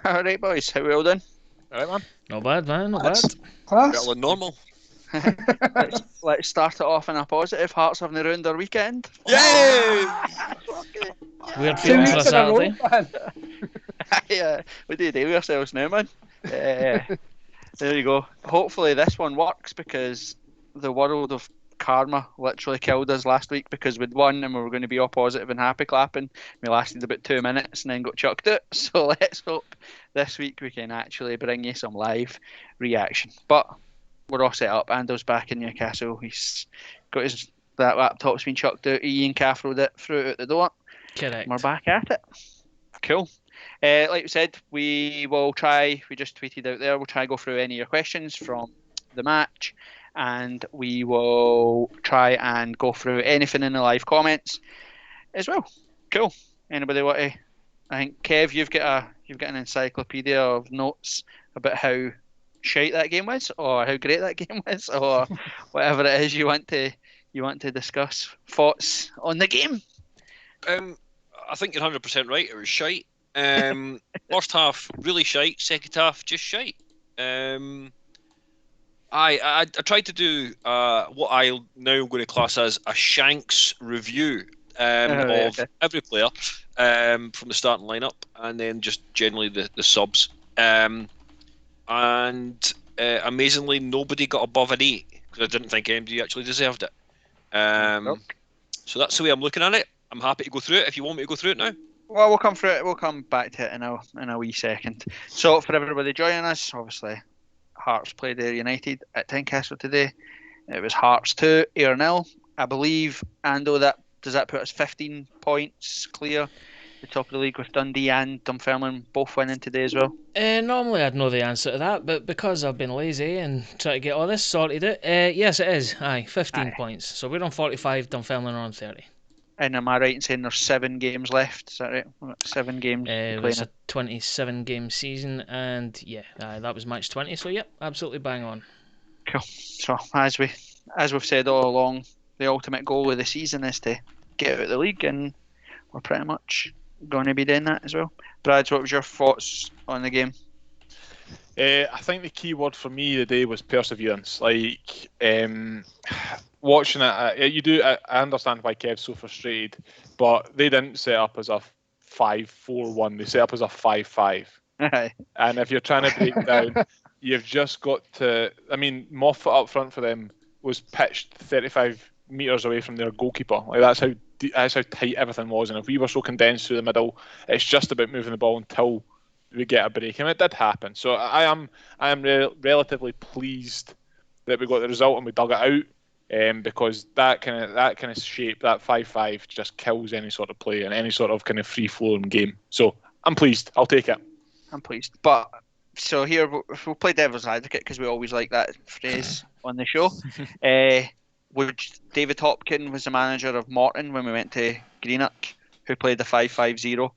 All right, boys. How well done? All right, man. Not bad, man. Not bad. That's class. Better than normal. Let's start it off in a positive. Hearts having ruined their weekend. Yay! Weird 2 feeling for a weeks in a row, Saturday. man. Yeah, what do you do with ourselves now, man? There you go. Hopefully this one works because the world of karma literally killed us last week because we'd won and we were going to be all positive and happy clapping. We lasted about 2 minutes and then got chucked out. So let's hope this week we can actually bring you some live reaction. But we're all set up. Ando's back in Newcastle. He's got that laptop's been chucked out. Ian Caffrelled it, threw it out the door. Correct. We're back at it. Cool. Like we said, we will try, we just tweeted out there, we'll try to go through any of your questions from the match and we will try and go through anything in the live comments as well. Cool. Anybody want to? I think Kev, you've got an encyclopedia of notes about how shite that game was, or how great that game was, or whatever it is you want to discuss. Thoughts on the game? I think you're 100% right. It was shite. First half really shite. Second half just shite. I tried to do what I now going to class as a Shanks review of every player from the starting lineup, and then just generally the subs. And amazingly, nobody got above an 8 because I didn't think MD actually deserved it. So that's the way I'm looking at it. I'm happy to go through it if you want me to go through it now. Well, we'll come through it. We'll come back to it in a wee second. So for everybody joining us, obviously, Hearts played Ayr United at Tynecastle today. It was Hearts 2, Ayr 0. I believe, Ando, does that put us 15 points clear? The top of the league with Dundee and Dunfermline both winning today as well. Normally I'd know the answer to that, but because I've been lazy and trying to get all this sorted out, yes it is. 15 points. So we're on 45, Dunfermline are on 30. And am I right in saying there's 7 games left? Is that right? 7 games. It was a 27 game season, and yeah, that was match 20. So yep, absolutely bang on. Cool. So as we've said all along, the ultimate goal of the season is to get out of the league, and we're pretty much going to be doing that as well. Brad, what was your thoughts on the game? I think the key word for me today was perseverance. Like, watching it, you do. I understand why Kev's so frustrated, but they didn't set up as a 5-4-1. They set up as a 5-5. And if you're trying to break down, you've just got to. I mean, Moffat up front for them was pitched 35 meters away from their goalkeeper. Like that's how tight everything was. And if we were so condensed through the middle, it's just about moving the ball until we get a break, and it did happen. So I am relatively pleased that we got the result and we dug it out, because that kind of shape, that 5-5, just kills any sort of play and any sort of kind of free flowing game. So I'm pleased. I'll take it. I'm pleased. But so here we'll play devil's advocate because we always like that phrase on the show. David Hopkins was the manager of Morton when we went to Greenock, who played the 5-5-0.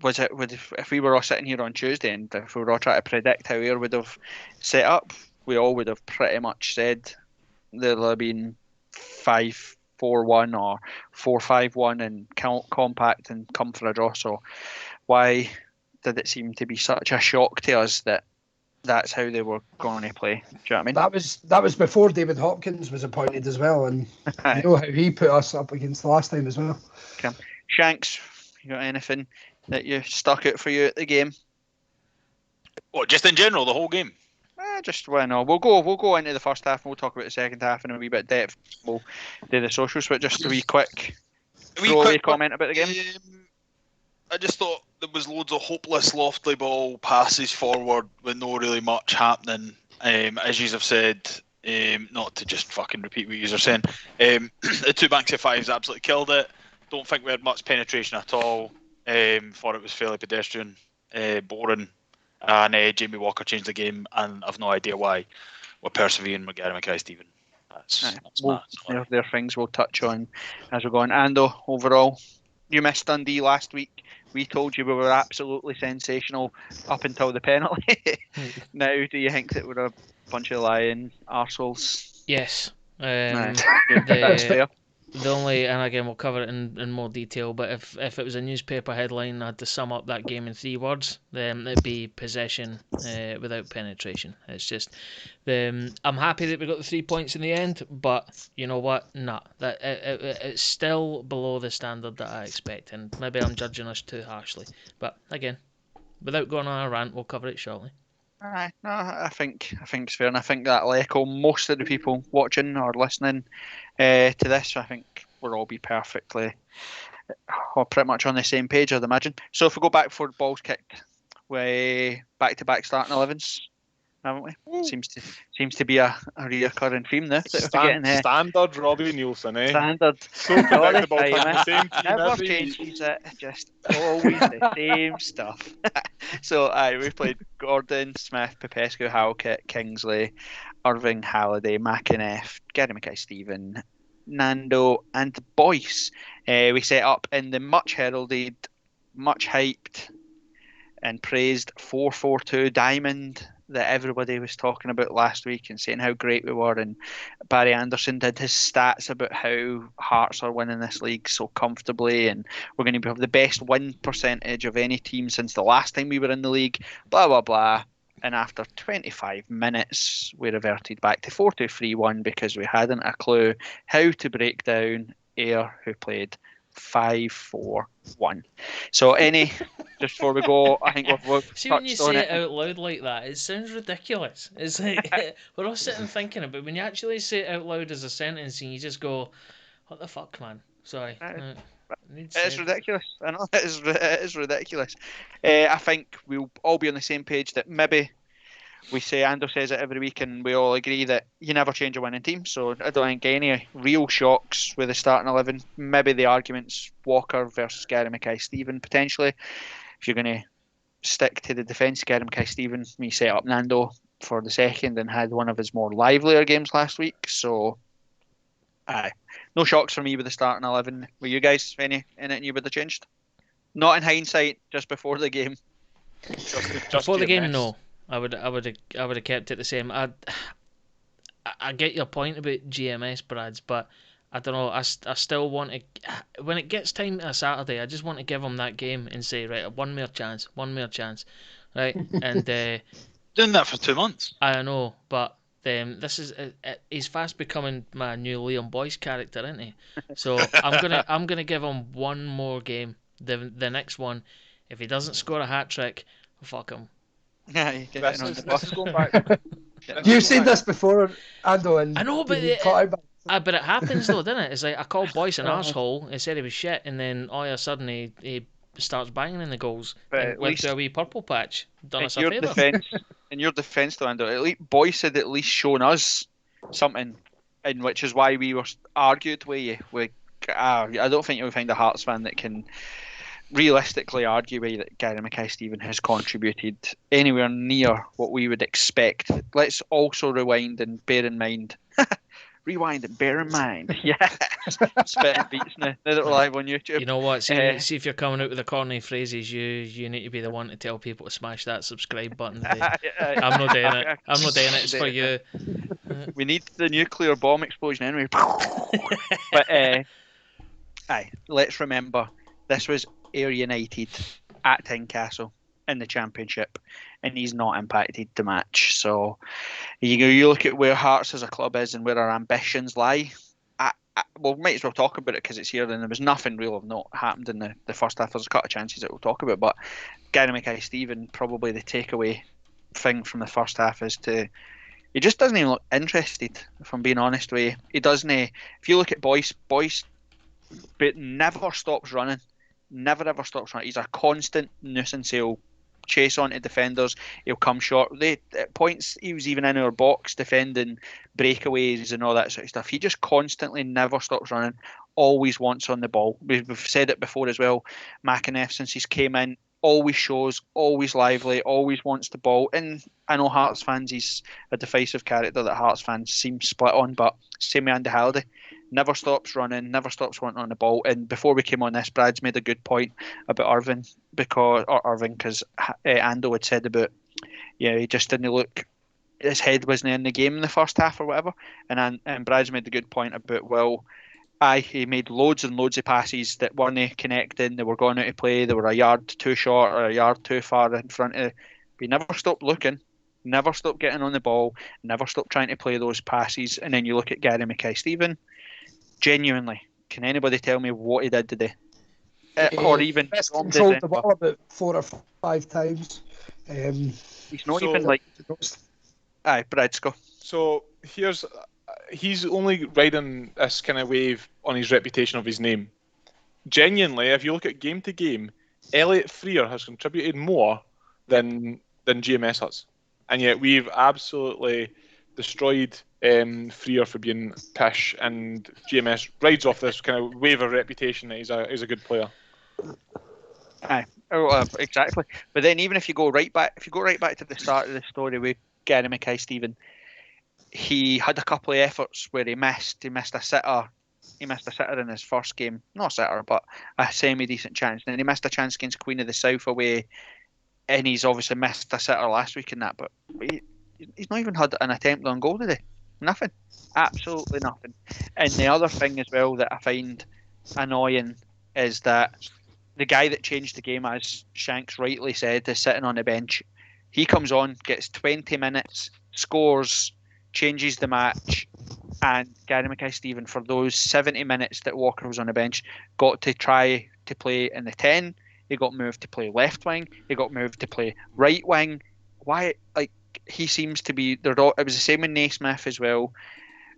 If we were all sitting here on Tuesday and if we were all trying to predict how Ayr would have set up, we all would have pretty much said there'll have been 5-4-1 or 4-5-1 and compact and come for a draw. So why did it seem to be such a shock to us that that's how they were going to play? Do you know what I mean? That was before David Hopkins was appointed as well, and you know how he put us up against the last time as well. Okay. Shanks, you got anything that you stuck out for you at the game? What, just in general, the whole game? We'll go into the first half and we'll talk about the second half in a wee bit of depth. We'll do the socials, but just a wee quick comment about the game. I just thought there was loads of hopeless, lofty ball passes forward with no really much happening. As you have said, not to just fucking repeat what you are saying, the two banks of fives absolutely killed it. Don't think we had much penetration at all. Thought it was fairly pedestrian, boring, and Jamie Walker changed the game, and I've no idea why. We're persevering with Gary Mackay-Steven. There are things we'll touch on as we go on. Ando, overall, you missed Dundee last week. We told you we were absolutely sensational up until the penalty. Now, do you think that we're a bunch of lying arseholes? Yes. That's fair. The only, and again we'll cover it in more detail, but if it was a newspaper headline, I had to sum up that game in 3 words, then it'd be possession without penetration. It's just, I'm happy that we got the 3 points in the end, but you know what? Nah, it's still below the standard that I expect, and maybe I'm judging us too harshly. But again, without going on a rant, we'll cover it shortly. Aye, no, I think it's fair, and I think that'll echo most of the people watching or listening to this. I think we'll all be perfectly, or pretty much on the same page, I'd imagine. So if we go back for balls kicked, we back-to-back starting 11s, haven't we? Woo. Seems to be a reoccurring theme there. That we're getting Standard Robbie Nielsen, eh? standard. So All the predictable. time, Picking the same team Never every changes week. it, just always the same stuff. So, we played Gordon, Smith, Popescu, Halkett, Kingsley, Irving, Halliday, McInnes, Gary Mackay-Stephen, Nando, and Boyce. We set up in the much heralded, much hyped, and praised 4-4-2 diamond that everybody was talking about last week and saying how great we were. And Barry Anderson did his stats about how Hearts are winning this league so comfortably, and we're going to have the best win percentage of any team since the last time we were in the league, blah, blah, blah. And after 25 minutes, we reverted back to 4-2-3-1 because we hadn't a clue how to break down Ayr, who played 5-4-1. So just before we go, I think we've See, when you touched on say it. it out loud like that, it sounds ridiculous. It's like we're all sitting thinking about it, but when you actually say it out loud as a sentence and you just go, "What the fuck, man?" Sorry. It's ridiculous. I know it is ridiculous. I think we'll all be on the same page that maybe we say, Ando says it every week, and we all agree that you never change a winning team. So I don't think any real shocks with the starting 11. Maybe the arguments Walker versus Gary Mackay-Stephen potentially. If you're going to stick to the defence, Gary Mackay-Stephen, we set up Nando for the second and had one of his more livelier games last week. So, aye. No shocks for me with the starting 11. Were you guys anything you would have changed? Not in hindsight, just before the game. Just Before the game, GMS. no. I would have kept it the same. I get your point about GMS, Brads, but I don't know. I still want to. When it gets time to a Saturday, I just want to give him that game and say, right, one more chance, right? And Doing that for 2 months. I know, but this is he's fast becoming my new Liam Boyce character, isn't he? So I'm gonna give him one more game. The next one, if he doesn't score a hat trick, fuck him. Yeah, you get This on is, the this bus. is going back. You've seen this before, Ando, and I know, but you've caught out by- but it happens though, doesn't it? It's like I called Boyce an Oh. arsehole and said he was shit, and then all of a sudden he starts banging in the goals But and at went least to a wee purple patch. Done in us a your favour. defence, though, Ando, at least Boyce had at least shown us something, in which is why we were argued with you. I don't think you'll find a Hearts fan that can realistically argue with you that Gary Mackay-Stephen has contributed anywhere near what we would expect. Let's also rewind and bear in mind. Rewind and bear in mind. Yeah. Spitting beats now that we're live on YouTube. You know what? See if you're coming out with the corny phrases, you need to be the one to tell people to smash that subscribe button. I'm not doing it. I'm not doing it. It's for you. We need the nuclear bomb explosion anyway. But aye, let's remember this was Ayr United at Tynecastle in the Championship, and he's not impacted the match. So you look at where Hearts as a club is and where our ambitions lie. Well, might as well talk about it because it's here, and there was nothing real of note happened in the first half. There's a couple of chances that we'll talk about, but Gary Mackay-Stephen, probably the takeaway thing from the first half is he just doesn't even look interested, if I'm being honest with you. He doesn't. If you look at Boyce but never stops running. Never ever stops running. He's a constant nuisance. He'll chase onto defenders. He'll come short. At points he was even in our box defending breakaways and all that sort of stuff. He just constantly never stops running. Always wants on the ball. We've said it before as well. McInnes, since he's came in, always shows, always lively, always wants the ball. And I know Hearts fans, he's a divisive character that Hearts fans seem split on, but same with Andy Halliday. Never stops running, never stops wanting on the ball. And before we came on this, Brad's made a good point about Irving because Ando had said about, he just didn't look, his head wasn't in the game in the first half or whatever. And Brad's made a good point about, well, Aye, he made loads and loads of passes that weren't connecting. They were going out of play. They were a yard too short or a yard too far in front of. But he never stopped looking, never stopped getting on the ball, never stopped trying to play those passes. And then you look at Gary Mackay-Steven. Genuinely, can anybody tell me what he did today? Or even best Dom did controlled it. the ball about 4 or 5 times. He's not So- even like. Aye, Brad, go. So he's only riding this kind of wave on his reputation of his name. Genuinely, if you look at game to game, Elliot Freer has contributed more than GMS has, and yet we've absolutely destroyed Freer for being pish, and GMS rides off this kind of wave of reputation that he's a good player. Aye, exactly. But then even if you go right back to the start of the story with Gary Mackay-Steven, he had a couple of efforts where he missed a sitter. He missed a sitter in his first game, not a sitter, but a semi-decent chance. And then he missed a chance against Queen of the South away, and he's obviously missed a sitter last week in that. But he's not even had an attempt on goal today. Nothing, absolutely nothing. And the other thing as well that I find annoying is that the guy that changed the game, as Shanks rightly said, is sitting on the bench. He comes on, gets 20 minutes, scores, changes the match, and Gary Mackay-Steven, for those 70 minutes that Walker was on the bench, got to try to play in the 10. He got moved to play left wing. He got moved to play right wing. Why? Like, he seems to be. It was the same with Naismith as well.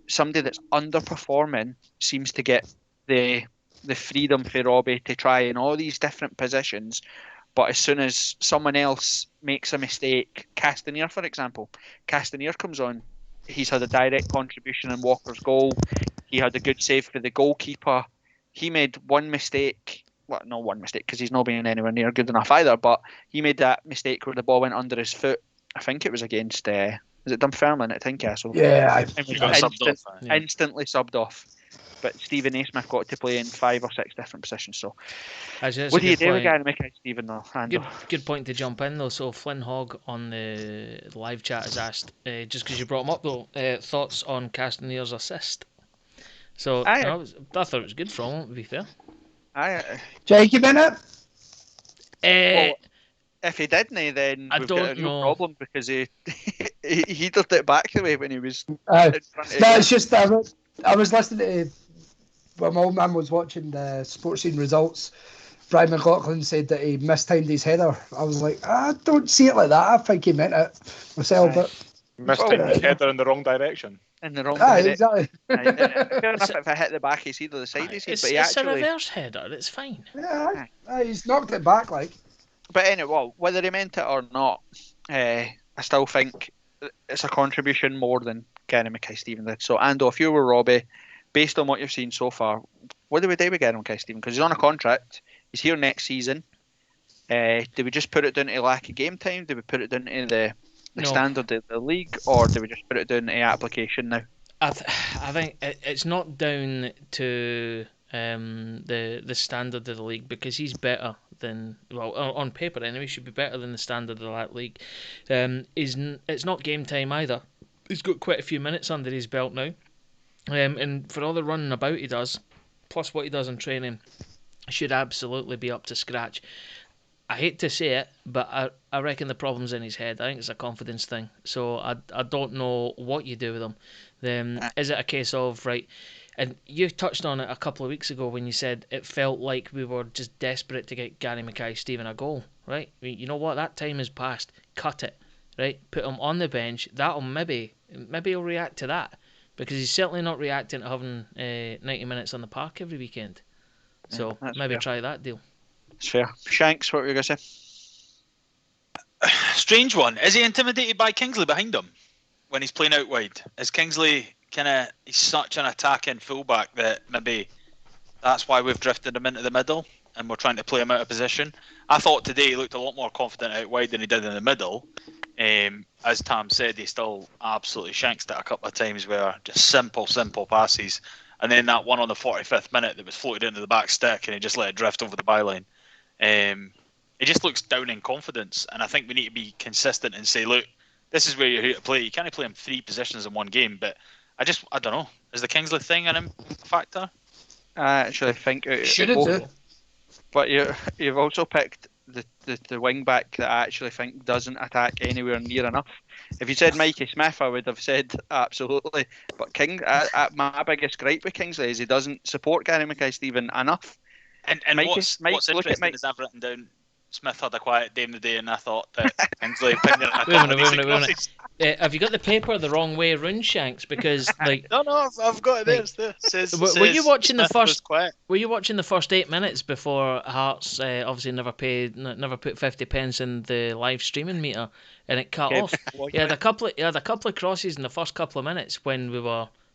Somebody that's underperforming seems to get the freedom for Robbie to try in all these different positions. But as soon as someone else makes a mistake, Castanier, for example, Castanier comes on, he's had a direct contribution in Walker's goal. He had a good save for the goalkeeper. He made one mistake. Well, not one mistake, because he's not been anywhere near good enough either, but he made that mistake where the ball went under his foot. I think it was against, is it Dunfermline at Tynecastle? Yeah, And was got subbed off, instantly subbed off. But Stephen Naismith got to play in 5 or 6 different positions. So, Actually, that's what a do you good do with point. Gary Mackay-Steven though? Good point to jump in though. So Flynn Hogg on the live chat has asked, just because you brought him up though, thoughts on Castanier's assist. So Aye. I thought it was good from him, to be fair. Jake, you been it? Well, if he didn't, then I we've got a don't real know. problem, because he headered it back the way when he was in front of No, it's just I was listening to when my old man was watching the sports scene results. Brian McLaughlin said that he mistimed his header. I was like, I don't see it like that. I think he meant it myself. But Missed his header in the wrong direction. in the wrong aye, direction. exactly. Fair enough if I hit the back, he's either the side he's It's but he a actually. reverse header. It's fine. Yeah, he's knocked it back like. But anyway, well, whether he meant it or not, I still think it's a contribution more than Gary Mackay-Steven did. So, Ando, if you were Robbie, based on what you've seen so far, what do we do with Gary Mackay-Steven? Because he's on a contract. He's here next season. Do we just put it down to lack of game time? Do we put it down to the No. standard of the league? Or do we just put it down to application now? I think it's not down to the standard of the league, because he's better than, well, on paper anyway, should be better than the standard of that league. It's not game time either. He's got quite a few minutes under his belt now, and for all the running about he does, plus what he does in training, should absolutely be up to scratch. I hate to say it, but I reckon the problem's in his head. I think it's a confidence thing. So I don't know what you do with him. Is it a case of, right, and you touched on it a couple of weeks ago when you said it felt like we were just desperate to get Gary Mackay-Steven a goal, right? I mean, you know what? That time is past. Cut it, right? Put him on the bench. That'll maybe he'll react to that, because he's certainly not reacting to having 90 minutes on the park every weekend. So maybe fair. try that deal. It's fair. Shanks, what were you going to say? Strange one. Is he intimidated by Kingsley behind him when he's playing out wide? Is Kingsley he's such an attacking fullback that maybe that's why we've drifted him into the middle and we're trying to play him out of position? I thought today he looked a lot more confident out wide than he did in the middle. As Tam said, he still absolutely shanked it a couple of times where just simple passes. And then that one on the 45th minute that was floated into the back stick and he just let it drift over the byline. It just looks down in confidence, and I think we need to be consistent and say, look, this is where you're here to play. You can't play him 3 positions in one game, but I don't know. Is the Kingsley thing a factor? I actually think Shouldn't both, do. but you've also picked the wing back that I actually think doesn't attack anywhere near enough. If you said Mikey Smith, I would have said absolutely. But my biggest gripe with Kingsley is he doesn't support Gary Mackay-Steven enough. And Mikey, what's look at interesting Mike. is I've written down Smith had a quiet day in the day, and I thought that Kingsley pinned in a Wait a couple minute, of wait a minute, decent wait a minute. crosses. Have you got the paper the wrong way, Runeshanks? Because like, No, I've got it there. Like, It's there. Says, were you watching the Smith was first? quiet. Were you watching the first 8 minutes before Hearts obviously never put 50 pence in the live streaming meter, and it cut Kev, off? He had a couple of crosses in the first couple of minutes when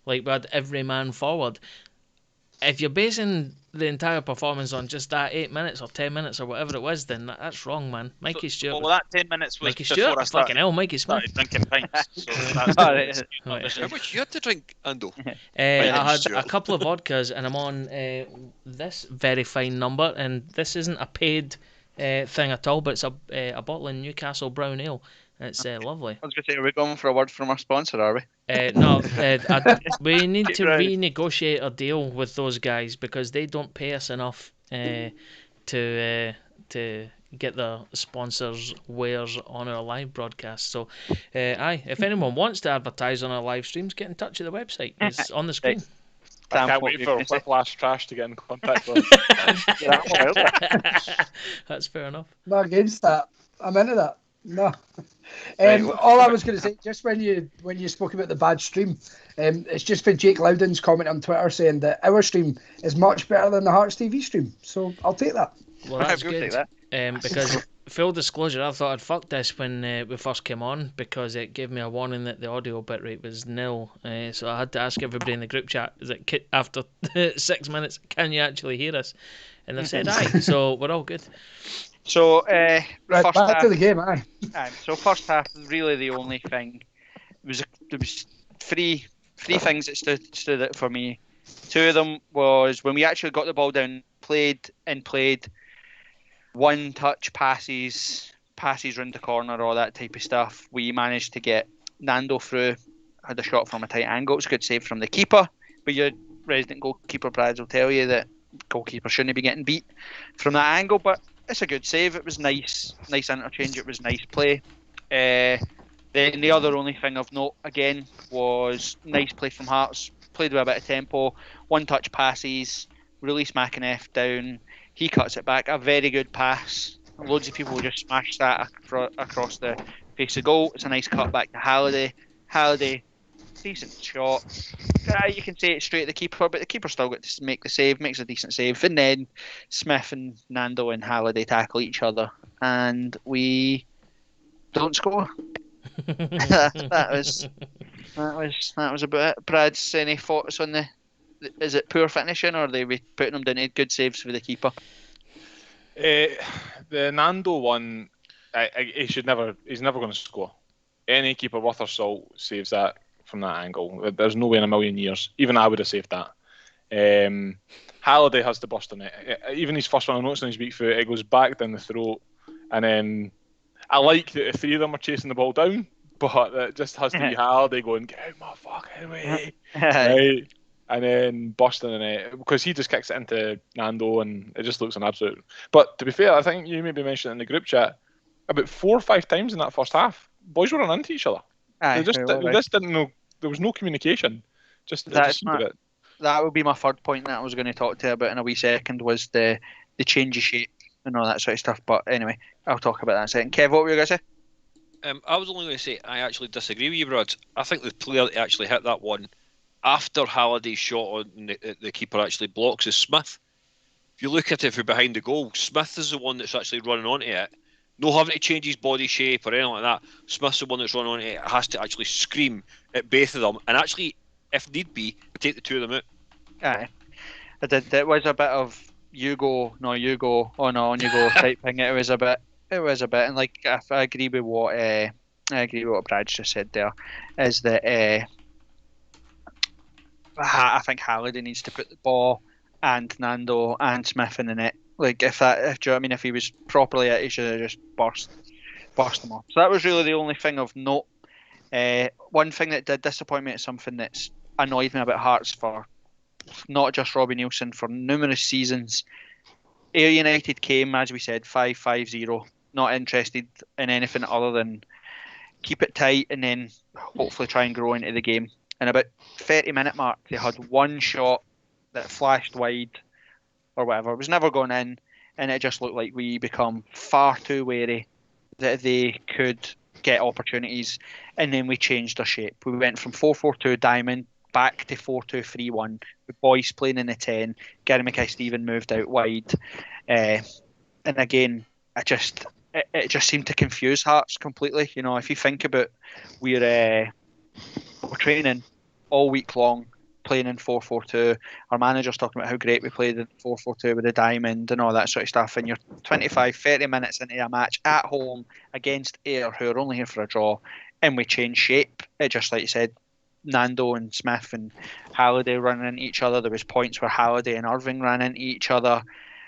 we had every man forward. If you're basing the entire performance on just that 8 minutes or 10 minutes or whatever it was, then that's wrong, man. Mikey Stewart. Well, that 10 minutes was Mikey before Stewart. I Fucking hell, Mikey Smith. started drinking pints. So that's Oh, right. Right. How much you had to drink, Ando? I had Stewart. a couple of vodkas, and I'm on this very fine number, and this isn't a paid thing at all, but it's a bottle of Newcastle Brown Ale. It's lovely. I was going to say, are we going for a word from our sponsor, are we? No, we need to Right. renegotiate a deal with those guys because they don't pay us enough to get the sponsors' wares on our live broadcast. So, if anyone wants to advertise on our live streams, get in touch with the website. It's on the screen. I Sam, can't what wait were you for gonna say? Whiplash Trash to get in contact with us. That's fair enough. Not against that. I'm into that. No. Right, All I was going to say, just when you spoke about the bad stream, it's just for Jake Loudon's comment on Twitter saying that our stream is much better than the Hearts TV stream. So I'll take that. Well, that's We'll good. take that. Because full disclosure, I thought I'd fucked this when we first came on because it gave me a warning that the audio bitrate was nil. So I had to ask everybody in the group chat, after 6 minutes, can you actually hear us? And they said aye. So we're all good. So, Right, first back half, to the game, aye. so first half, really the only thing there was three things that stood out for me. Two of them was when we actually got the ball down, played one touch passes round the corner, all that type of stuff. We managed to get Nando through, had a shot from a tight angle. It was a good save from the keeper, but your resident goalkeeper Brads will tell you that goalkeeper shouldn't be getting beat from that angle, but it's a good save. It was nice interchange. It was nice play. Then the other only thing of note again was nice play from Hearts. Played with a bit of tempo, one touch passes, release McInnes down. He cuts it back. A very good pass. Loads of people just smash that across the face of goal. It's a nice cut back to Halliday. Halliday, decent shot. You can say it straight at the keeper, but the keeper still got to make the save, makes a decent save. And then Smith and Nando and Halliday tackle each other, and we don't score. that was about it. Brad's, any thoughts on is it poor finishing, or are they putting them down to good saves for the keeper? The Nando one, he's never going to score. Any keeper worth their salt saves that from that angle. There's no way in a million years. Even I would have saved that. Halliday has to burst on it. Even his first one, I noticed on his weak foot, it goes back down the throat, and then I like that the three of them are chasing the ball down, but it just has to be Halliday going, "Get out my fucking way," right? And then busting in it because he just kicks it into Nando, and it just looks an absolute. But to be fair, I think you maybe mentioned it in the group chat about 4 or 5 times in that first half. Boys were running into each other. Aye, They just didn't know. There was no communication. That would be my third point that I was going to talk to you about in a wee second, was the change of shape and all that sort of stuff. But anyway, I'll talk about that in a second. Kev, what were you going to say? I was only going to say I actually disagree with you, Rod. I think the player that actually hit that one after Halliday's shot on the keeper actually blocks is Smith. If you look at it from behind the goal, Smith is the one that's actually running onto it. No having to change his body shape or anything like that. Smith's the one that's running onto it. It has to actually scream at both of them and actually, if need be, take the two of them out. Aye. It was a bit of you go, oh no, on you go type thing. It was a bit, and like I agree with what Brad just said there, is that I think Halliday needs to put the ball and Nando and Smith in the net. Like do you know what I mean? If he was properly at, he should have just burst them off. So that was really the only thing of note. One thing that did disappoint me is something that's annoyed me about Hearts for not just Robbie Nielsen, for numerous seasons. Ayr United came, as we said, 5-5-0, not interested in anything other than keep it tight and then hopefully try and grow into the game. And about 30-minute mark, they had one shot that flashed wide or whatever. It was never going in, and it just looked like we become far too wary that they could get opportunities, and then we changed our shape. We went from 4-4-2 diamond back to 4-2-3-1 with Boyce playing in the 10. Gary Mackay-Steven moved out wide, and again, it just seemed to confuse Hearts completely. You know, if you think about, we're training all week long, playing in 4-4-2. Our manager's talking about how great we played in 4-4-2 with the diamond and all that sort of stuff. And you're 25-30 minutes into a match at home against Ayr, who are only here for a draw, and we change shape. It just, like you said, Nando and Smith and Halliday running into each other. There was points where Halliday and Irving ran into each other,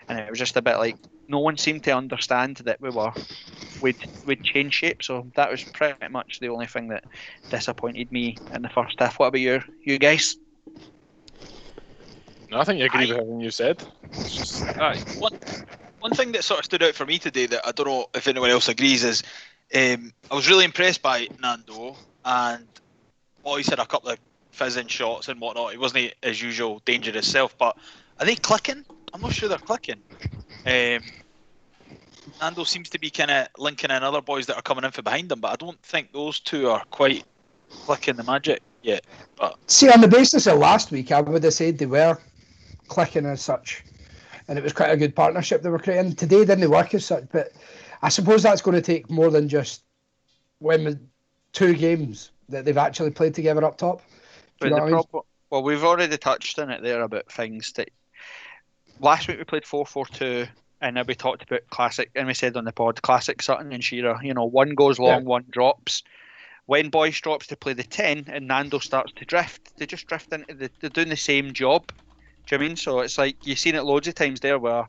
and it was just a bit like no one seemed to understand that we'd change shape. So that was pretty much the only thing that disappointed me in the first half. What about you guys? No, I think you agree with everything you said. It's just One thing that sort of stood out for me today that I don't know if anyone else agrees is I was really impressed by Nando, and Boyce had a couple of fizzing shots and whatnot. He wasn't as usual dangerous self, but are they clicking? I'm not sure they're clicking. Nando seems to be kind of linking in other boys that are coming in from behind him, but I don't think those two are quite clicking the magic yet. But see, on the basis of last week, I would have said they were clicking as such, and it was quite a good partnership they were creating. Today didn't work as such, but I suppose that's going to take more than just when 2 games that they've actually played together up top. Well, we've already touched on it there about things that last week we played 4-4-2, and then we talked about classic, and we said on the pod, classic Sutton and Shearer. You know, one goes long, one drops. When Boyce drops to play the 10 and Nando starts to drift, they just drift into they're doing the same job. Do you know what I mean? So it's like you've seen it loads of times there where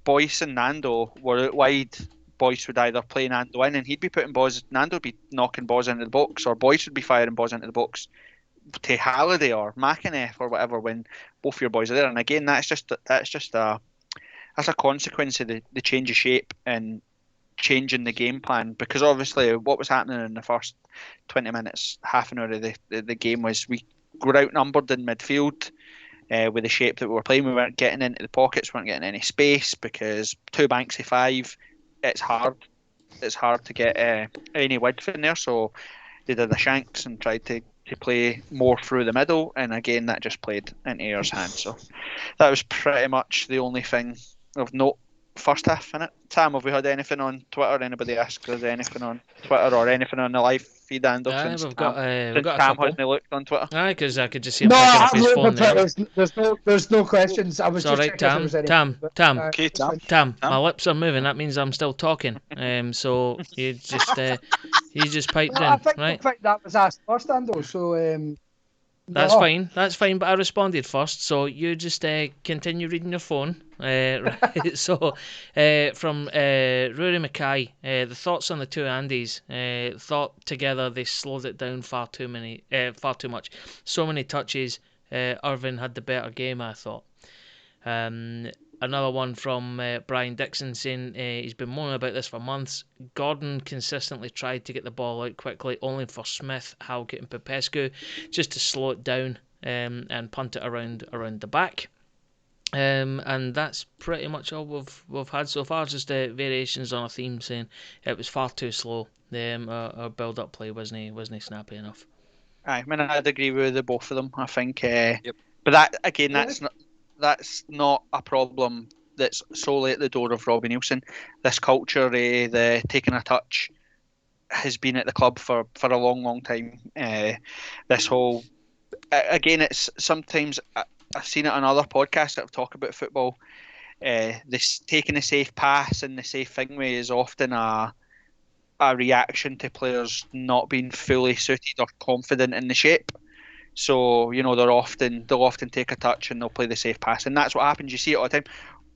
Boyce and Nando were out wide. Boyce would either play Nando in and he'd be putting balls, Nando would be knocking balls into the box, or Boyce would be firing balls into the box to Halliday or McInnes or whatever when both your boys are there. And again, that's just a consequence of the change of shape and changing the game plan, because obviously what was happening in the first 20 minutes, half an hour of the game was we were outnumbered in midfield. With the shape that we were playing, we weren't getting into the pockets, weren't getting any space, because 2 banks of 5, it's hard to get any width in there. So they did the shanks and tried to play more through the middle, and again that just played in Ayer's hands. So that was pretty much the only thing of note first half in it. Tam, have we had anything on Twitter? Anybody ask us anything on Twitter or anything on the live feed, Andrew? We've got a Tam couple. hasn't looked on Twitter. Aye, because I could just see him No, picking up I'm his looking phone for there. there's no questions. I was It's all just right, checking if there was any. Tam. Okay, it's fine. Tam, my lips are moving. That means I'm still talking. So you just piped No, I in, think right? that was asked first, Ando. So That's no. fine. That's fine. But I responded first, so you just continue reading your phone. Right. So from Rory Mackay, the thoughts on the 2 Andys. Thought together they slowed it down far too much. So many touches. Irvin had the better game, I thought. Another one from Brian Dixon saying he's been moaning about this for months. Gordon consistently tried to get the ball out quickly, only for Smith, Halkett and Popescu just to slow it down and punt it around the back. And that's pretty much all we've had so far, just variations on a theme saying it was far too slow. Our build-up play wasn't snappy enough. Aye, I mean, I'd agree with the both of them. I think, Yep. But that again, that's not a problem that's solely at the door of Robbie Nielsen. This culture, the taking a touch, has been at the club for a long time. This whole, again, it's sometimes I've seen it on other podcasts that have talked about football. This taking a safe pass and the safe thing way is often a reaction to players not being fully suited or confident in the shape. So, you know, they'll often take a touch and they'll play the safe pass, and that's what happens. You see it all the time.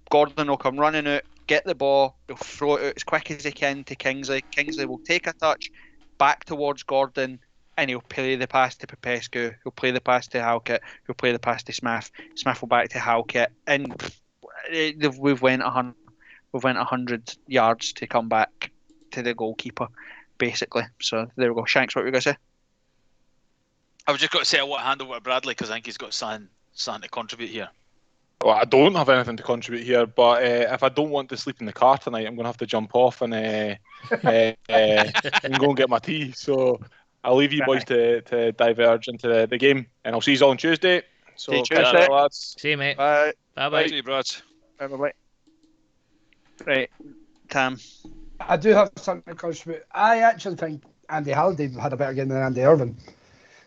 Gordon will come running out, get the ball, he'll throw it out as quick as he can to Kingsley. Kingsley will take a touch back towards Gordon, and he'll play the pass to Popescu, he'll play the pass to Halkett, he'll play the pass to Smith. Smith will back to Halkett, and we've went 100 yards to come back to the goalkeeper, basically. So there we go. Shanks, what were you going to say? I was just going to say I want to hand over to Bradley because I think he's got something to contribute here. Well, I don't have anything to contribute here, but if I don't want to sleep in the car tonight, I'm going to have to jump off and go and get my tea. So I'll leave you boys to diverge into the game, and I'll see you all on Tuesday. So See you catch Tuesday. you, lads. See you, mate. Bye. Bye-bye. See you, Brad. Bye. Right, Tam. I do have something to contribute. I actually think Andy Halliday had a better game than Andy Irvine.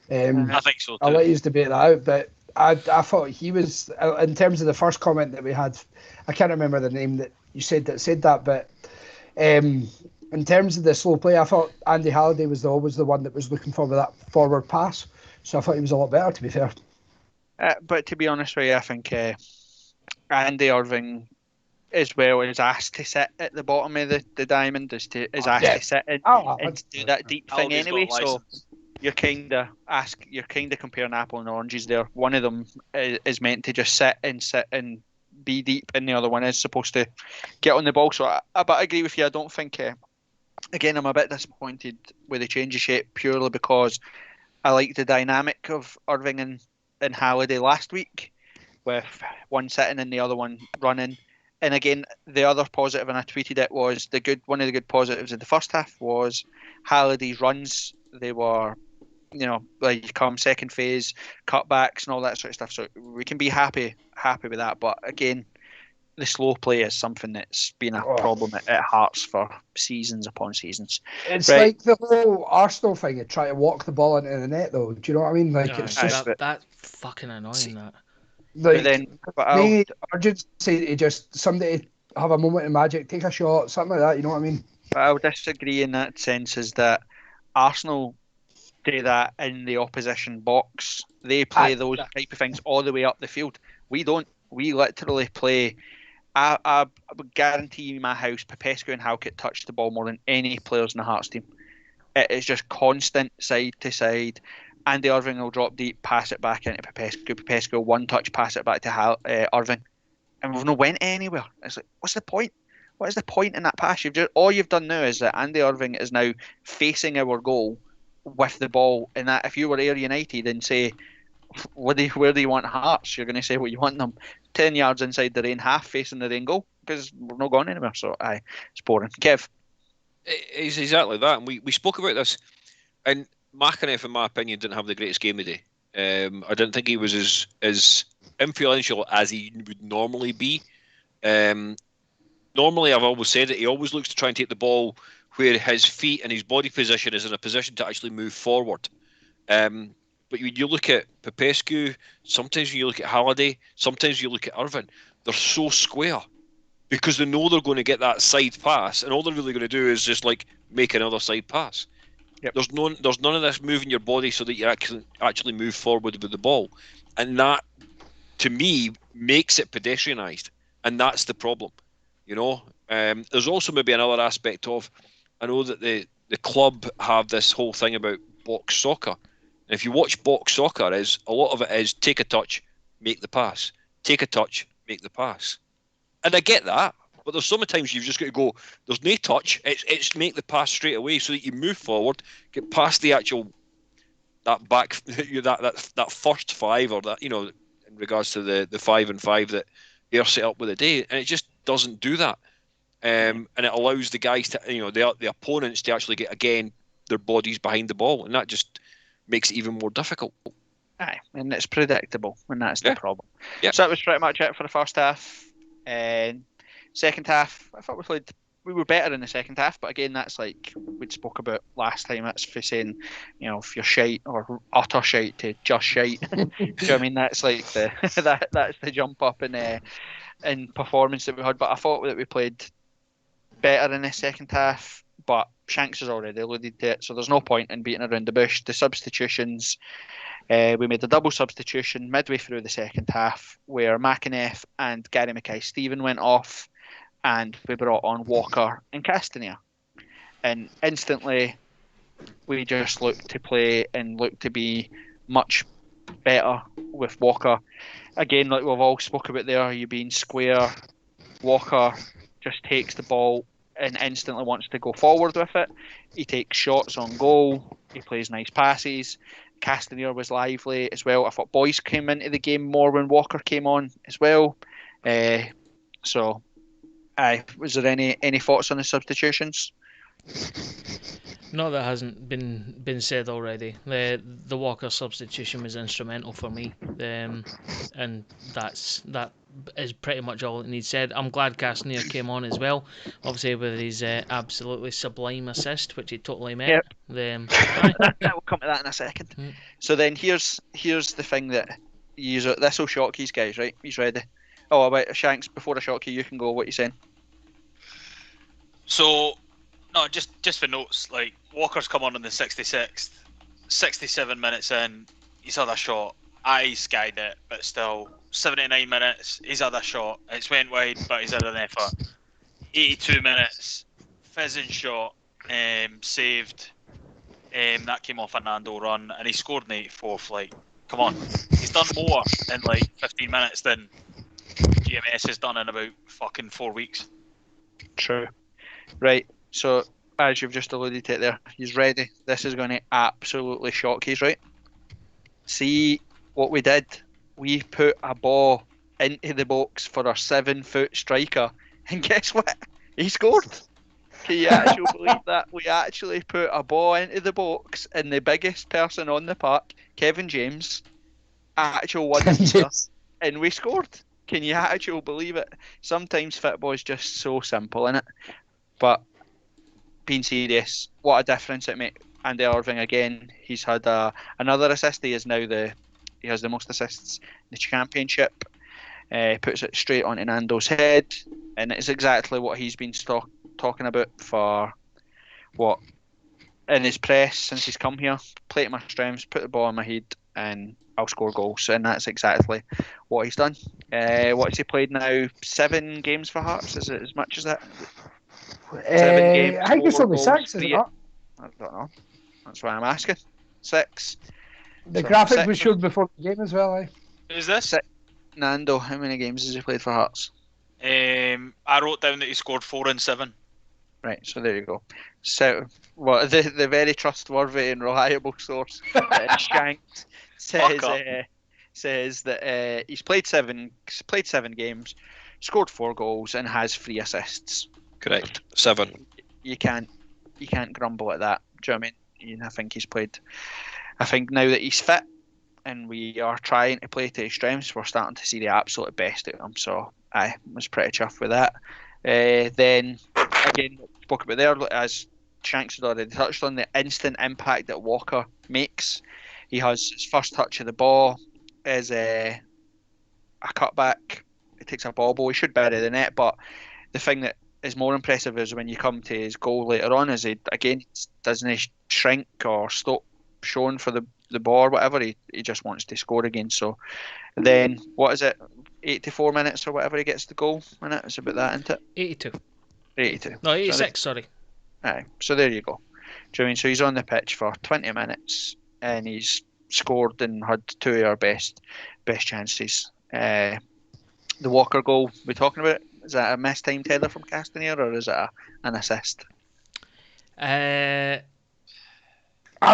I think so too. I'll let you debate that out, but I thought he was, in terms of the first comment that we had, I can't remember the name that you said that, but in terms of the slow play, I thought Andy Halliday was always the one that was looking for that forward pass, so I thought he was a lot better, to be fair. But to be honest with you, I think Andy Irving as well is asked to sit at the bottom of the diamond, is asked to sit in and to do that deep thing anyway. So you're kind of comparing apple and oranges there. One of them is meant to just sit and be deep, and the other one is supposed to get on the ball. So but I agree with you. I don't think. Again, I'm a bit disappointed with the change of shape purely because I like the dynamic of Irving and Halliday last week, with one sitting and the other one running. And again, the other positive, and I tweeted it, was one of the good positives in the first half was Halliday's runs. They were, like come second phase, cutbacks and all that sort of stuff. So we can be happy with that. But again, the slow play is something that's been a problem at Hearts for seasons upon seasons. It's like the whole Arsenal thing of trying to walk the ball into the net, though. Do you know what I mean? Like it's just that's fucking annoying. That. Like, urgency to just somebody have a moment of magic, take a shot, something like that. You know what I mean? But I'll disagree in that sense, is that Arsenal do that in the opposition box. They play those type of things all the way up the field. We don't. We literally play. I would guarantee you, my house, Popescu and Halkett touch the ball more than any players in the Hearts team. It is just constant side to side. Andy Irving will drop deep, pass it back into Popescu. Popescu will one touch, pass it back to Irving, and we've not went anywhere. It's like, what's the point? What is the point in that pass? All you've done now is that Andy Irving is now facing our goal with the ball. And that if you were Ayr United and say, where do you want Hearts? You're going to say, well, you want them 10 yards inside the rain, half facing the rain goal, because we're not going anywhere. So it's boring. Kev. It's exactly that. And we spoke about this, and McInnes, in my opinion, didn't have the greatest game today. I didn't think he was as influential as he would normally be. Normally, I've always said that he always looks to try and take the ball where his feet and his body position is in a position to actually move forward. But when you look at Popescu, sometimes when you look at Halliday, sometimes you look at Irvine, they're so square because they know they're going to get that side pass, and all they're really going to do is just like make another side pass. Yep. There's none of this moving your body so that you actually move forward with the ball, and that to me makes it pedestrianised, and that's the problem. There's also maybe another aspect of, I know that the club have this whole thing about box soccer. And if you watch box soccer, a lot of it is take a touch, make the pass. Take a touch, make the pass. And I get that, but there's sometimes you've just got to go, there's no touch, it's make the pass straight away so that you move forward, get past the actual, that back, that first five, or that, in regards to the 5-and-5 that Ayr set up with the day, and it just doesn't do that. And it allows the guys to, the opponents to actually get, again, their bodies behind the ball, and that just makes it even more difficult. Aye, and it's predictable, and that's the problem. Yep. So that was pretty much it for the first half. Second half, I thought we were better in the second half, but again, that's like we spoke about last time. That's for saying, if you're shite or utter shite to just shite. Do you know what I mean? That's like that's the jump up in performance that we had. But I thought that we played better in the second half. But Shanks has already alluded to it, so there's no point in beating around the bush. The substitutions, we made a double substitution midway through the second half where McInnes and Gary Mackay-Steven went off, and we brought on Walker and Castanier. And instantly, we just look to play and look to be much better with Walker. Again, like we've all spoke about there, you being square. Walker just takes the ball and instantly wants to go forward with it. He takes shots on goal. He plays nice passes. Castanier was lively as well. I thought Boyce came into the game more when Walker came on as well. So, was there any thoughts on the substitutions? Not that hasn't been said already. The Walker substitution was instrumental for me, and that is pretty much all it needs said. I'm glad Castanier came on as well, obviously with his absolutely sublime assist, which he totally meant. Yep. Aye. We'll come to that in a second. Mm. So then here's the thing that this will shock you guys, right? He's ready. Oh, about Shanks, before I shock you, you can go. What you saying? So, no, just for notes, like Walker's come on in the 66th, 67 minutes in, he's had a shot. I skied it, but still, 79 minutes, he's had a shot. It's went wide, but he's had an effort. 82 minutes, fizzing shot, saved. That came off a Nando run, and he scored in 84th. Like, come on, he's done more in like 15 minutes than GMS has done in about fucking 4 weeks. True. Right. So, as you've just alluded to it there, he's ready. This is going to absolutely shock you, right? See what we did? We put a ball into the box for our 7-foot striker, and guess what? He scored. Can you actually believe that? We actually put a ball into the box, and the biggest person on the park, Kevin James, actual one, and we scored. Can you actually believe it? Sometimes football is just so simple, innit? But being serious, what a difference it makes. Andy Irving again, he's had another assist. He has the most assists in the championship. Puts it straight onto Nando's head, and it's exactly what he's been talking about for in his press since he's come here. Play to my strengths, put the ball in my head, and I'll score goals. And that's exactly what he's done. What has he played now? 7 games for Hearts? Is it as much as that? 7 games. I think it's only 6, isn't it? I don't know. That's why I'm asking. 6. The So, graphic 6. was shown before the game as well, Who's this? 6. Nando, how many games has he played for Hearts? I wrote down that he scored 4 and 7. Right, so there you go. So, the very trustworthy and reliable source, Shanks, says that he's played 7 games, scored 4 goals, and has 3 assists. Correct. 7. You can't grumble at that. Do you know what I mean? I think he's played. I think now that he's fit and we are trying to play to his strengths, we're starting to see the absolute best out of him. So I was pretty chuffed with that. Then again, spoke about there, as Shanks had already touched on, the instant impact that Walker makes. He has his first touch of the ball is a cutback. He takes a ball. He should bury the net, but the thing that is more impressive is when you come to his goal later on, is he again doesn't shrink or stop showing for the ball or whatever. He just wants to score again. So then what is it? 84 minutes or whatever he gets the goal in it. It's about that, isn't it? 82. 82. No, 86. Sorry. Aye. So there you go. Do you know what I mean? So he's on the pitch for 20 minutes and he's scored and had 2 of our best chances. The Walker goal, we're talking about it. Is that a mistimed header from Castanier or is it an assist? I'm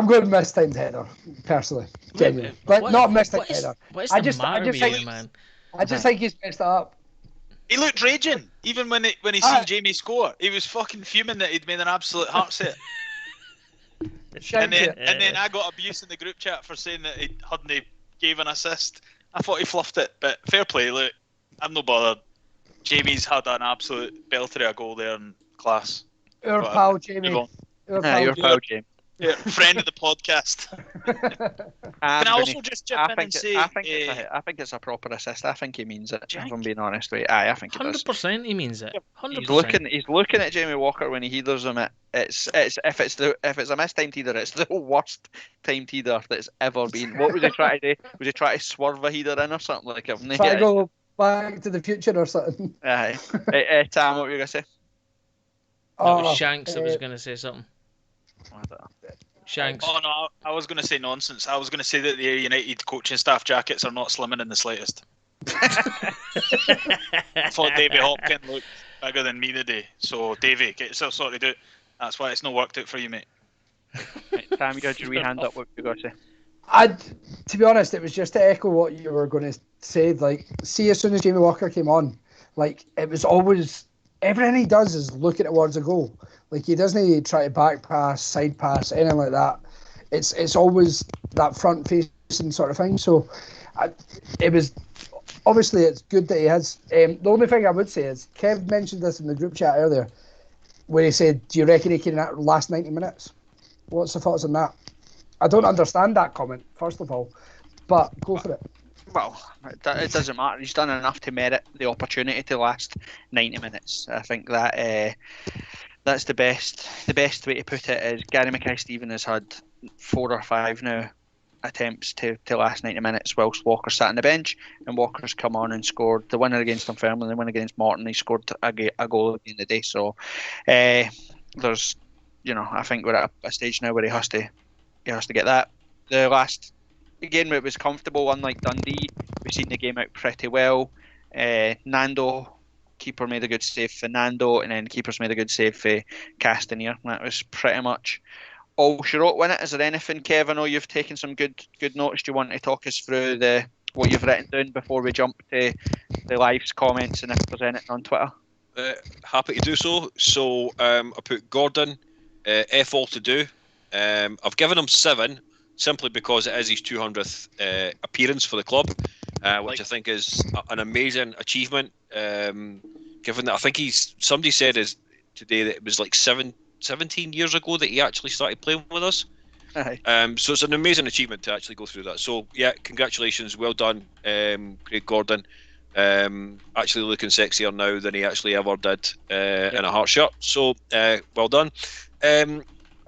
going to mistimed header, personally. Genuinely. But not mistimed header. I just think he's messed it up. He looked raging, even when he seen Jamie score. He was fucking fuming that he'd made an absolute heart set. and then I got abuse in the group chat for saying that he hadn't gave an assist. I thought he fluffed it, but fair play. Look, I'm no bothered. Jamie's had an absolute belter of a goal there in class. Your pal Jamie. Your pal Jamie. Yeah, friend of the podcast. Can I also just chip in and say... I think it's a proper assist. I think he means it, if I'm being honest with you. I think he does. 100% he means it. 100%. He's looking at Jamie Walker when he headers him. If it's a mistimed header, it's the worst timed header that's ever been. What was he trying to do? Was he trying to swerve a header in or something like it? Try to go Back to the Future or something. Aye. Tam, what were you going to say? It was Shanks that was going to say something. Shanks. Oh no, I was going to say nonsense. I was going to say that the Ayr United coaching staff jackets are not slimming in the slightest. I thought Davy Hopkins looked bigger than me today. So Davy, get yourself sorted out. That's why it's not worked out for you, mate. Right, Sam, you got your wee hand up. What you got to say? To be honest, it was just to echo what you were going to say. Like, see, as soon as Jamie Walker came on, like, it was always everything he does is looking towards a goal. Like, he doesn't try to back pass, side pass, anything like that. It's always that front facing sort of thing. So, it was obviously it's good that he has. The only thing I would say is Kev mentioned this in the group chat earlier, where he said, "Do you reckon he can last 90 minutes?" What's the thoughts on that? I don't understand that comment, first of all, but go for it. Well, it doesn't matter. He's done enough to merit the opportunity to last 90 minutes. I think that that's the best way to put it. Is Gary Mackay-Steven has had 4 or 5 now attempts to last 90 minutes whilst Walker sat on the bench, and Walker's come on and scored the winner against Dunfermline, the win against Morton. He scored a goal at the end of the day. So there's, I think we're at a stage now where he has to get that. The last game it was comfortable, unlike Dundee. We've seen the game out pretty well. Nando, keeper made a good save for Nando, and then keepers made a good save for Castanier. That was pretty much all she wrote in it. Is there anything, Kev? I know you've taken some good notes. Do you want to talk us through what you've written down before we jump to the live's comments and if there's anything on Twitter? Happy to do so. So I put Gordon, F all to do. I've given him 7 simply because it is his 200th appearance for the club, which I think is an amazing achievement. Given that I think somebody said today that it was like 17 years ago that he actually started playing with us. So it's an amazing achievement to actually go through that. So yeah, congratulations, well done, Craig Gordon. Actually looking sexier now than he actually ever did in a Heart shirt. So well done.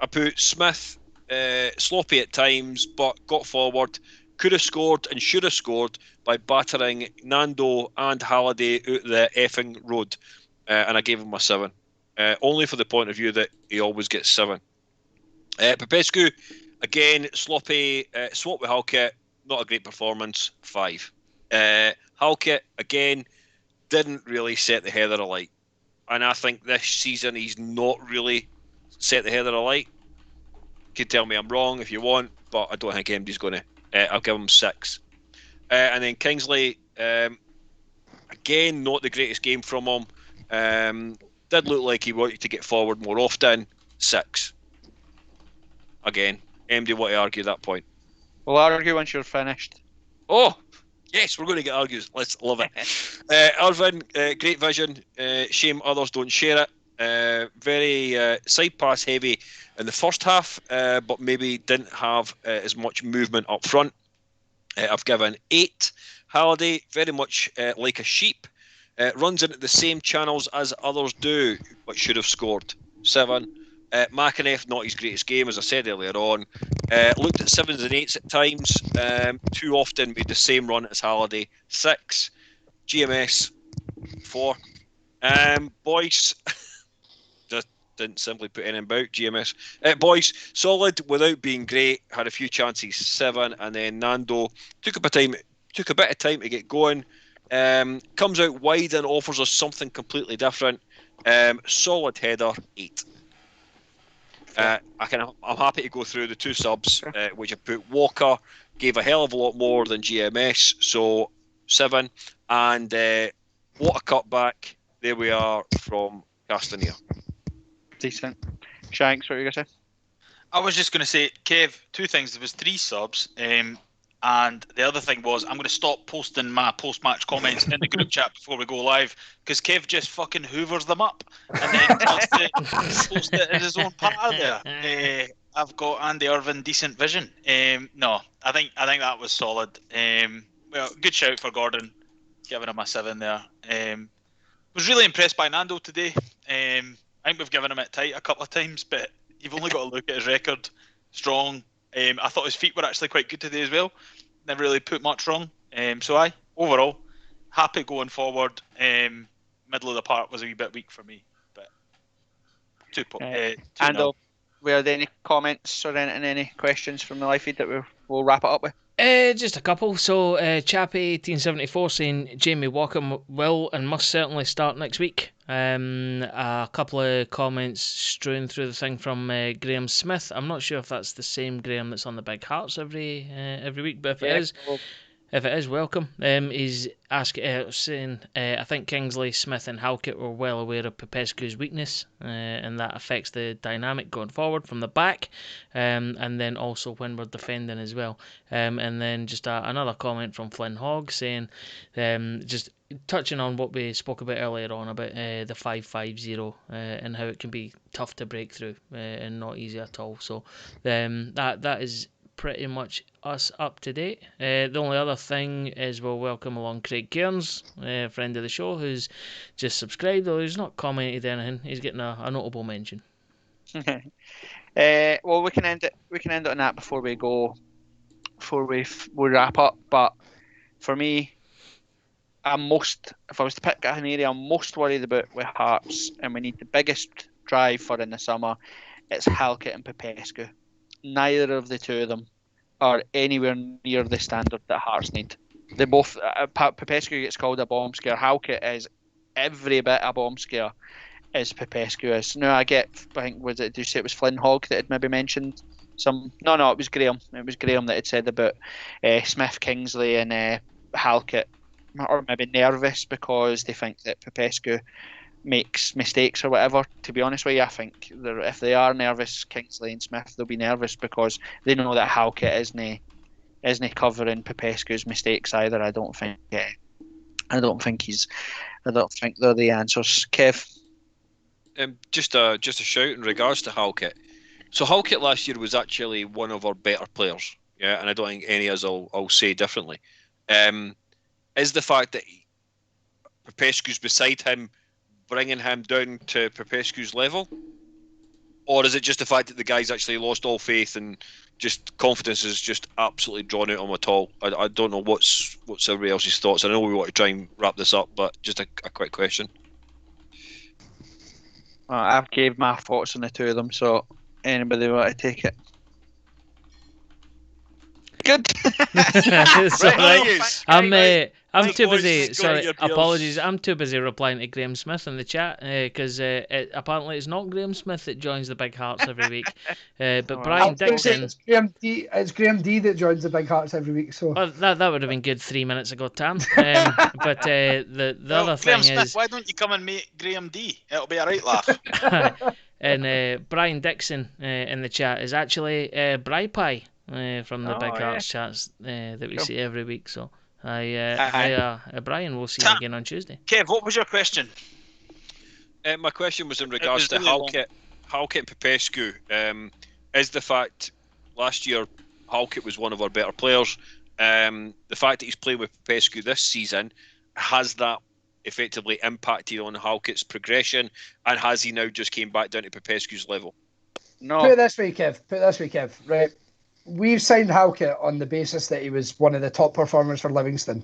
I put Smith, sloppy at times, but got forward, could have scored and should have scored by battering Nando and Halliday out the effing road, and I gave him a 7. Only for the point of view that he always gets 7. Popescu, again, sloppy, swap with Halkett, not a great performance, 5. Halkett, again, didn't really set the header alight. And I think this season he's not really set the header alight. You can tell me I'm wrong if you want, but I don't think MD's going to. I'll give him 6. And then Kingsley, again, not the greatest game from him. Did look like he wanted to get forward more often. 6. Again, MD want to argue that point. We'll argue once you're finished. Oh, yes, we're going to get argues. Let's love it. Irvin, great vision. Shame others don't share it. Very side pass heavy in the first half, but maybe didn't have as much movement up front. I've given 8. Halliday, very much like a sheep. Runs into the same channels as others do, but should have scored. 7. McAneff, not his greatest game, as I said earlier on. Looked at 7s and 8s at times. Too often made the same run as Halliday. 6. GMS, 4. Boyce, just didn't simply put anything about GMS. Boyce, solid without being great. Had a few chances. 7. And then Nando took a bit of time to get going. Comes out wide and offers us something completely different. Solid header, 8. I'm happy to go through the 2 subs, which I put. Walker gave a hell of a lot more than GMS, so 7. And what a cutback. There we are from Castanier. Decent. Shanks, what were you going to say? I was just going to say, Kev, 2 things. There was 3 subs, and the other thing was I'm going to stop posting my post-match comments in the group chat before we go live, because Kev just fucking hoovers them up and then wants to post it in his own part there. I've got Andy Irvin, decent vision. No, I think that was solid. Well, good shout for Gordon, giving him a 7 there. Was really impressed by Nando today. I think we've given him it tight a couple of times, but you've only got to look at his record. Strong. I thought his feet were actually quite good today as well. Never really put much wrong. So overall, happy going forward. Middle of the park was a wee bit weak for me, but 2 points. Ando, were there any comments or any questions from the live feed that we'll wrap it up with? Just a couple. So, Chappie1874 saying Jamie Walker will and must certainly start next week. A couple of comments strewn through the thing from Graham Smith. I'm not sure if that's the same Graham that's on the Big Hearts every week, but if it is, Well, if it is, welcome. He's saying, I think Kingsley, Smith and Halkett were well aware of Popescu's weakness, and that affects the dynamic going forward from the back, and then also when we're defending as well. And then just another comment from Flynn Hogg saying, just touching on what we spoke about earlier on about the 5-5-0 and how it can be tough to break through and not easy at all. So that is pretty much us up to date. The only other thing is we'll welcome along Craig Cairns, friend of the show, who's just subscribed, though he's not commented anything. He's getting a notable mention. Well, we can end it. We can end it on that before we go. Before we wrap up. But for me, if I was to pick an area I'm most worried about with Hearts, and we need the biggest drive for in the summer, it's Halkett and Popescu. Neither of the two of them are anywhere near the standard that Hearts need. They both, Popescu gets called a bomb scare. Halkett is every bit a bomb scare as Popescu is. Now I think did you say it was Flynn Hogg that had maybe mentioned some? No, it was Graham. It was Graham that had said about Smith, Kingsley, and Halkett, or maybe nervous because they think that Popescu makes mistakes or whatever. To be honest with you, I think if they are nervous, Kingsley and Smith, they'll be nervous because they know that Halkett isn't covering Popescu's mistakes either. I don't think they're the answers. Kev. Just a shout in regards to Halkett. So Halkett last year was actually one of our better players, yeah, and I don't think any of us will say differently. Is the fact that Popescu's beside him bringing him down to Popescu's level, or is it just the fact that the guy's actually lost all faith and just confidence is just absolutely drawn out on him at all? I don't know what's everybody else's thoughts. I know we want to try and wrap this up, but just a quick question. I've gave my thoughts on the two of them, so anybody want to take it? Good. It's all right. I'm too busy. Boys, go Sorry, get your beers. apologies. I'm too busy replying to Graham Smith in the chat because apparently it's not Graham Smith that joins the Big Hearts every week, but Oh, Brian I was gonna say Dixon. it's Graham D that joins the Big Hearts every week. So Well, that would have been good 3 minutes ago, Tam. But the other Graham thing Smith, is, why don't you come and meet Graham D? It'll be a right laugh. and Brian Dixon in the chat is actually Bri Pie from the Oh, Big yeah. Hearts chats that we Cool. see every week. So Brian, we'll see you Ta- again on Tuesday. Kev, what was your question? My question was in regards to really long. Halkett and Popescu. Is the fact last year Halkett was one of our better players. The fact that he's playing with Popescu this season, has that effectively impacted on Halkett's progression, and has he now just came back down to Popescu's level? No. put it this way, Kev. Right, we've signed Halkett on the basis that he was one of the top performers for Livingston.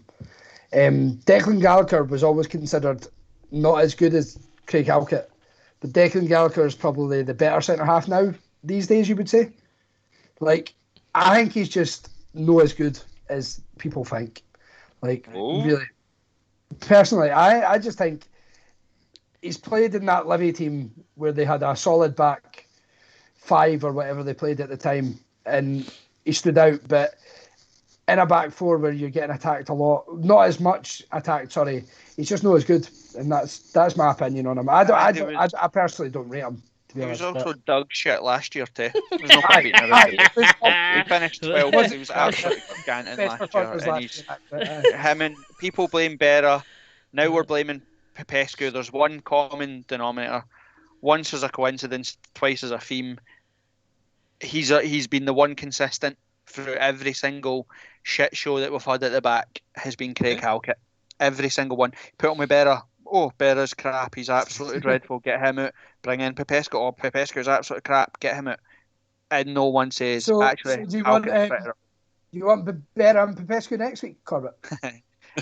Declan Gallagher was always considered not as good as Craig Halkett, but Declan Gallagher is probably the better centre half now these days. You would say, like, I think he's just not as good as people think. Like, really, personally, I just think he's played in that Livy team where they had a solid back five or whatever they played at the time, and he stood out. But in a back four where you're getting attacked a lot, not as much attacked, sorry, he's just not as good, and that's my opinion on him. I personally don't rate him, to be He was honest. also dug shit last year too. There's no point beating around it. He finished 12th. He was absolutely gigantic Best last year. performance And last year. him and people blame Berra. Now we're blaming Popescu. There's one common denominator. Once as a coincidence, twice as a theme. He's been the one consistent through every single shit show that we've had at the back has been Craig Halkett. Every single one. Put him with Berra. Oh, Berra's crap. He's absolutely dreadful. Get him out. Bring in Popescu. Oh, Popescu's absolute crap. Get him out. And no one says, actually, do you Halkett's want better. you want Berra and Popescu next week, Corbett?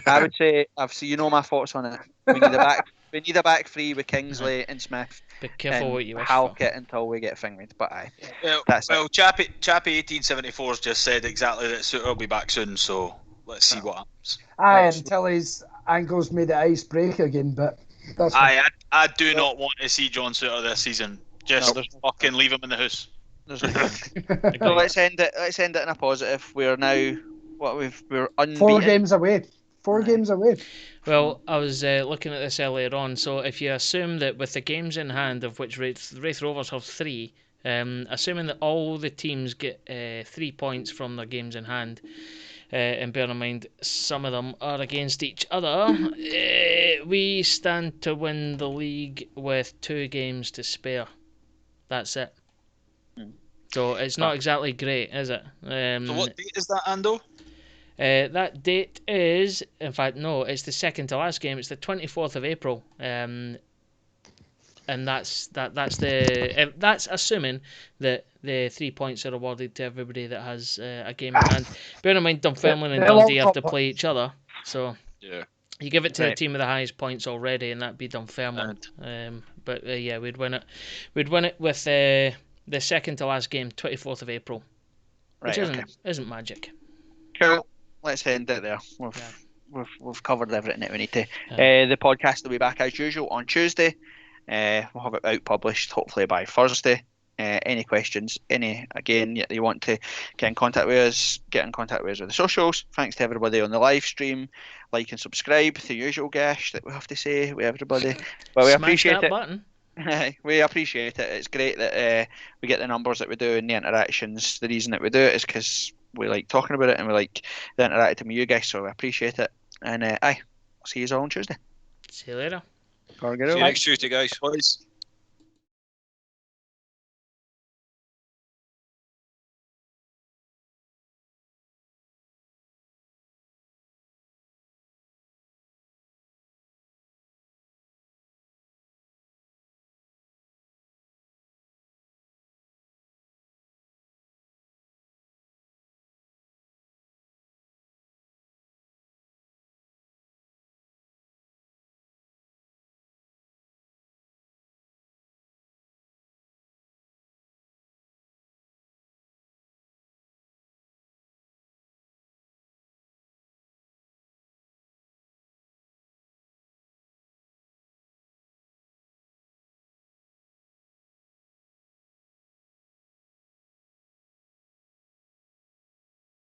I would say, you know my thoughts on it. We need a back. We need a back three with Kingsley and Smith. Be careful and what you wish Halk for. it until we get fingered. But aye, Well, that's it. Chappie 1874's just said exactly that Suter will be back soon, so let's see what happens. Aye, until his ankles made the ice break again, but that's I do not want to see John Suter this season. Just there's no fucking leave him in the house. There's no point. fine. So let's end it. Let's end it in a positive. We're now we're unbeaten. 4 games away. 4 Aye. games away. Well, I was looking at this earlier on. So if you assume that with the games in hand, of which Wraith Rovers have 3, assuming that all the teams get 3 points from their games in hand, and bear in mind some of them are against each other, we stand to win the league with 2 games to spare. That's it. So it's not exactly great, is it? So what date is that, Ando? That date is, in fact, no, it's the second to last game. It's the 24th of April, and that's assuming that the 3 points are awarded to everybody that has a game in hand. Bear in mind, Dunfermline and Dundee have to play each other, so Yeah. you give it to the Right. team with the highest points already, and that'd be Dunfermline. But yeah, we'd win it. We'd win it with the second to last game, 24th of April, which Right, isn't magic. Cool. Let's end it there. We've covered everything that we need to. Yeah. The podcast will be back as usual on Tuesday. We'll have it out published hopefully by Thursday. Any questions, again, you want to get in contact with us, get in contact with us with the socials. Thanks to everybody on the live stream. Like and subscribe, the usual gash that we have to say with everybody. But we Smash appreciate that it. button. We appreciate it. It's great that we get the numbers that we do and the interactions. The reason that we do it is because we like talking about it and we like the interacting with you guys, so we appreciate it. And I'll see you all on Tuesday. See you later. See you next Tuesday, guys. Boys.